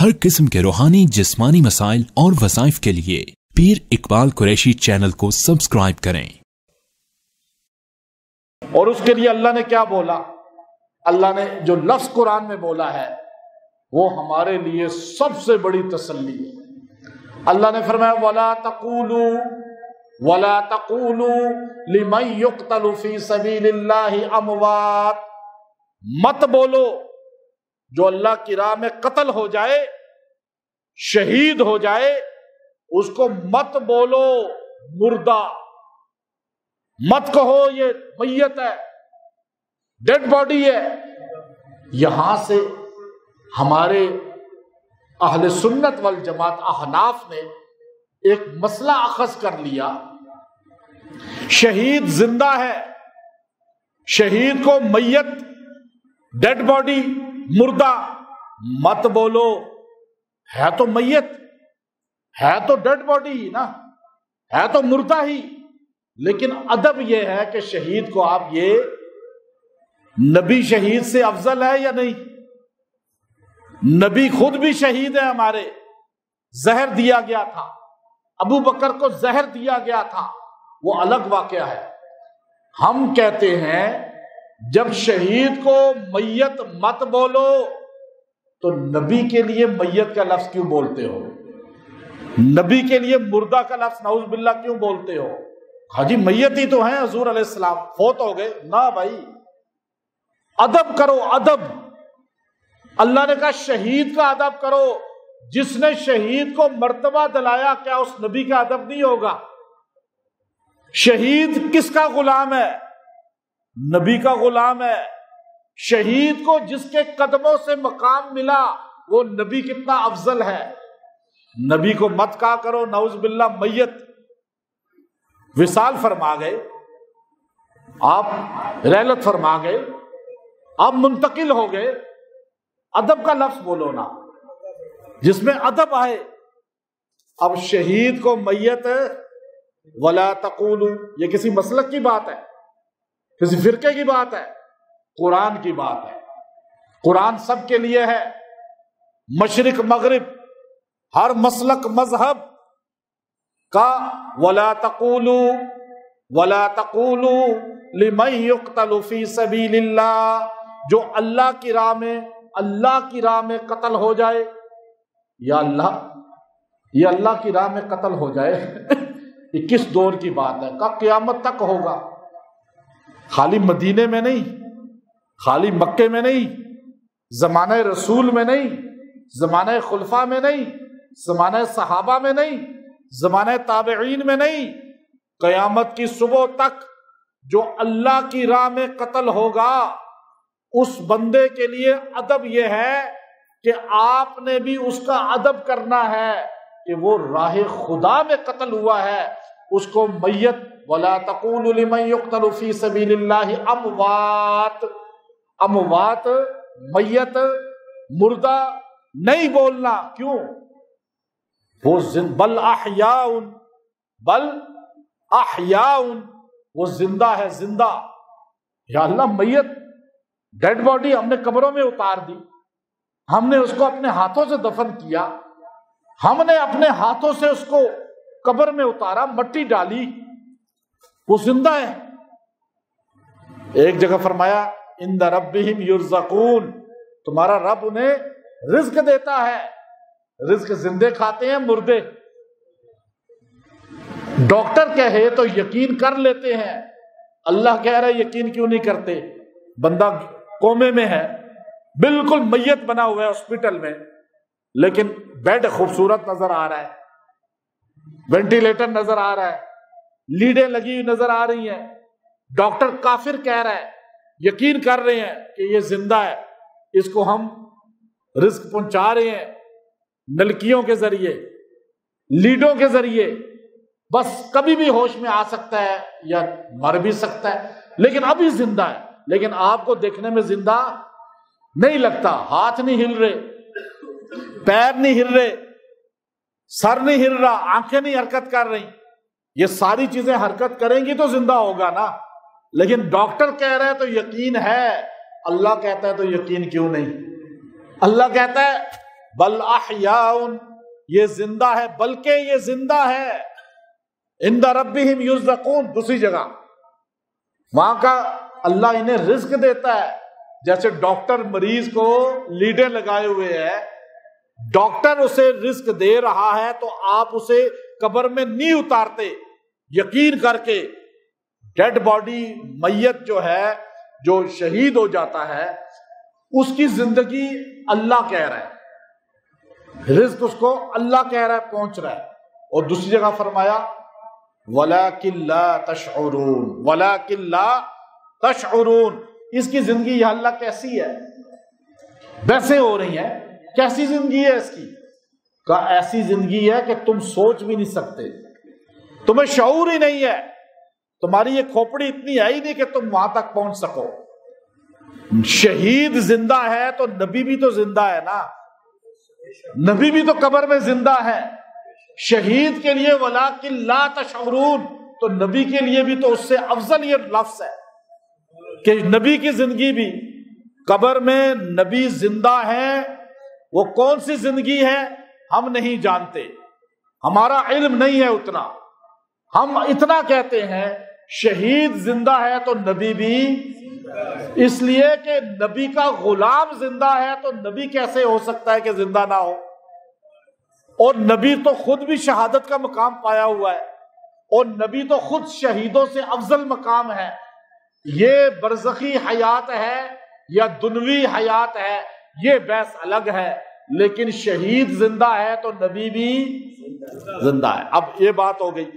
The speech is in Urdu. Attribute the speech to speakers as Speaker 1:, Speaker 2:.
Speaker 1: ہر قسم کے روحانی جسمانی مسائل اور وظائف کے لیے پیر اقبال قریشی چینل کو سبسکرائب کریں۔
Speaker 2: اور اس کے لیے اللہ نے کیا بولا؟ اللہ نے جو لفظ قرآن میں بولا ہے وہ ہمارے لیے سب سے بڑی تسلی ہے۔ اللہ نے فرمایا وَلَا تَقُولُوا لِمَن يُقْتَلُ فِي سَبِيلِ اللَّهِ أَمْوَاتٌ، مت بولو جو اللہ کی راہ میں قتل ہو جائے، شہید ہو جائے، اس کو مت بولو مردہ، مت کہو یہ میت ہے، ڈیڈ باڈی ہے۔ یہاں سے ہمارے اہل سنت والجماعت احناف نے ایک مسئلہ اخذ کر لیا، شہید زندہ ہے، شہید کو میت، ڈیڈ باڈی، مردہ مت بولو، ہے تو میت، ہے تو ڈیڈ باڈی ہی نا، ہے تو مردہ ہی، لیکن ادب یہ ہے کہ شہید کو آپ یہ نبی شہید سے افضل ہے یا نہیں؟ نبی خود بھی شہید ہے ہمارے، زہر دیا گیا تھا، ابو بکر کو زہر دیا گیا تھا، وہ الگ واقعہ ہے۔ ہم کہتے ہیں جب شہید کو میت مت بولو تو نبی کے لیے میت کا لفظ کیوں بولتے ہو؟ نبی کے لیے مردہ کا لفظ نعوذ باللہ کیوں بولتے ہو؟ ہاں جی میت ہی تو ہیں حضور علیہ السلام، فوت ہو گئے نہ بھائی، ادب کرو ادب۔ اللہ نے کہا شہید کا ادب کرو، جس نے شہید کو مرتبہ دلایا، کیا اس نبی کا ادب نہیں ہوگا؟ شہید کس کا غلام ہے؟ نبی کا غلام ہے۔ شہید کو جس کے قدموں سے مقام ملا وہ نبی کتنا افضل ہے۔ نبی کو مت کہا کرو نعوذ باللہ میت۔ وصال فرما گئے، آپ رحلت فرما گئے، آپ منتقل ہو گئے، ادب کا لفظ بولو نا جس میں ادب آئے۔ اب شہید کو میت ولا تقولوا، یہ کسی مسلک کی بات ہے، کسی فرقے کی بات ہے؟ قرآن کی بات ہے۔ قرآن سب کے لیے ہے، مشرق مغرب ہر مسلک مذہب کا ولا تقولوا لمن يقتل فی سبیل اللہ، جو اللہ کی راہ میں قتل ہو جائے، یا اللہ یہ اللہ کی راہ میں قتل ہو جائے یہ کس دور کی بات ہے؟ کہ قیامت تک ہوگا، خالی مدینے میں نہیں، خالی مکے میں نہیں، زمانہ رسول میں نہیں، زمانہ خلفاء میں نہیں، زمانہ صحابہ میں نہیں، زمانہ تابعین میں نہیں، قیامت کی صبح تک جو اللہ کی راہ میں قتل ہوگا اس بندے کے لیے ادب یہ ہے کہ آپ نے بھی اس کا ادب کرنا ہے کہ وہ راہ خدا میں قتل ہوا ہے، اس کو میت وَلَا تَقُولُوا لِمَن يُقْتَلُ فِي سَبِيلِ اللَّهِ اموات، اموات میت مردہ نہیں بولنا۔ کیوں؟ وہ بل احیاء، وہ زندہ ہے، زندہ۔ یا اللہ میت ڈیڈ باڈی ہم نے قبروں میں اتار دی، ہم نے اس کو اپنے ہاتھوں سے دفن کیا، ہم نے اپنے ہاتھوں سے اس کو قبر میں اتارا، مٹی ڈالی، وہ زندہ ہے۔ ایک جگہ فرمایا عند ربہم یرزقون، تمہارا رب انہیں رزق دیتا ہے۔ رزق زندے کھاتے ہیں مردے؟ ڈاکٹر کہے تو یقین کر لیتے ہیں، اللہ کہہ رہا ہے یقین کیوں نہیں کرتے؟ بندہ کومے میں ہے، بالکل میت بنا ہوا ہے ہاسپٹل میں، لیکن بیڈ خوبصورت نظر آ رہا ہے، وینٹیلیٹر نظر آ رہا ہے، لیڈیں لگی ہوئی نظر آ رہی ہیں، ڈاکٹر کافر کہہ رہا ہے، یقین کر رہے ہیں کہ یہ زندہ ہے، اس کو ہم رزق پہنچا رہے ہیں نلکیوں کے ذریعے، لیڈوں کے ذریعے، بس کبھی بھی ہوش میں آ سکتا ہے یا مر بھی سکتا ہے، لیکن ابھی زندہ ہے۔ لیکن آپ کو دیکھنے میں زندہ نہیں لگتا، ہاتھ نہیں ہل رہے، پیر نہیں ہل رہے، سر نہیں ہل رہا، آنکھیں نہیں حرکت کر رہی۔ یہ ساری چیزیں حرکت کریں گی تو زندہ ہوگا نا، لیکن ڈاکٹر کہہ رہے ہیں تو یقین ہے، اللہ کہتا ہے تو یقین کیوں نہیں؟ اللہ کہتا ہے بل احیاء، یہ زندہ ہے، بلکہ یہ زندہ ہے، عند ربہم یرزقون، دوسری جگہ وہاں کا اللہ انہیں رزق دیتا ہے. جیسے ڈاکٹر مریض کو لیڈیں لگائے ہوئے ہے، ڈاکٹر اسے رزق دے رہا ہے تو آپ اسے قبر میں نہیں اتارتے، یقین کر کے. ڈیڈ باڈی، میت جو ہے، جو شہید ہو جاتا ہے، اس کی زندگی اللہ کہہ رہا ہے، رزق اس کو اللہ کہہ رہا ہے، پہنچ رہا ہے. اور دوسری جگہ فرمایا وَلَٰكِن لَا تَشْعُرُونَ، وَلَٰكِن لَا تَشْعُرُونَ. اس کی زندگی یا اللہ کیسی ہے؟ ویسے ہو رہی ہے. کیسی زندگی ہے اس کی؟ کہا ایسی زندگی ہے کہ تم سوچ بھی نہیں سکتے، تمہیں شعور ہی نہیں ہے، تمہاری یہ کھوپڑی اتنی ہے ہی نہیں کہ تم وہاں تک پہنچ سکو. شہید زندہ ہے تو نبی بھی تو زندہ ہے نا، نبی بھی تو قبر میں زندہ ہے. شہید کے لیے وَلَٰكِن لَا تَشْعُرُونَ، تو نبی کے لیے بھی تو اس سے افضل یہ لفظ ہے کہ نبی کی زندگی بھی قبر میں نبی زندہ ہے. وہ کون سی زندگی ہے ہم نہیں جانتے، ہمارا علم نہیں ہے اتنا. ہم اتنا کہتے ہیں شہید زندہ ہے تو نبی بھی، اس لیے کہ نبی کا غلام زندہ ہے تو نبی کیسے ہو سکتا ہے کہ زندہ نہ ہو؟ اور نبی تو خود بھی شہادت کا مقام پایا ہوا ہے، اور نبی تو خود شہیدوں سے افضل مقام ہے. یہ برزخی حیات ہے یا دنوی حیات ہے، یہ بحث الگ ہے، لیکن شہید زندہ ہے تو نبی بھی زندہ ہے. اب یہ بات ہو گئی.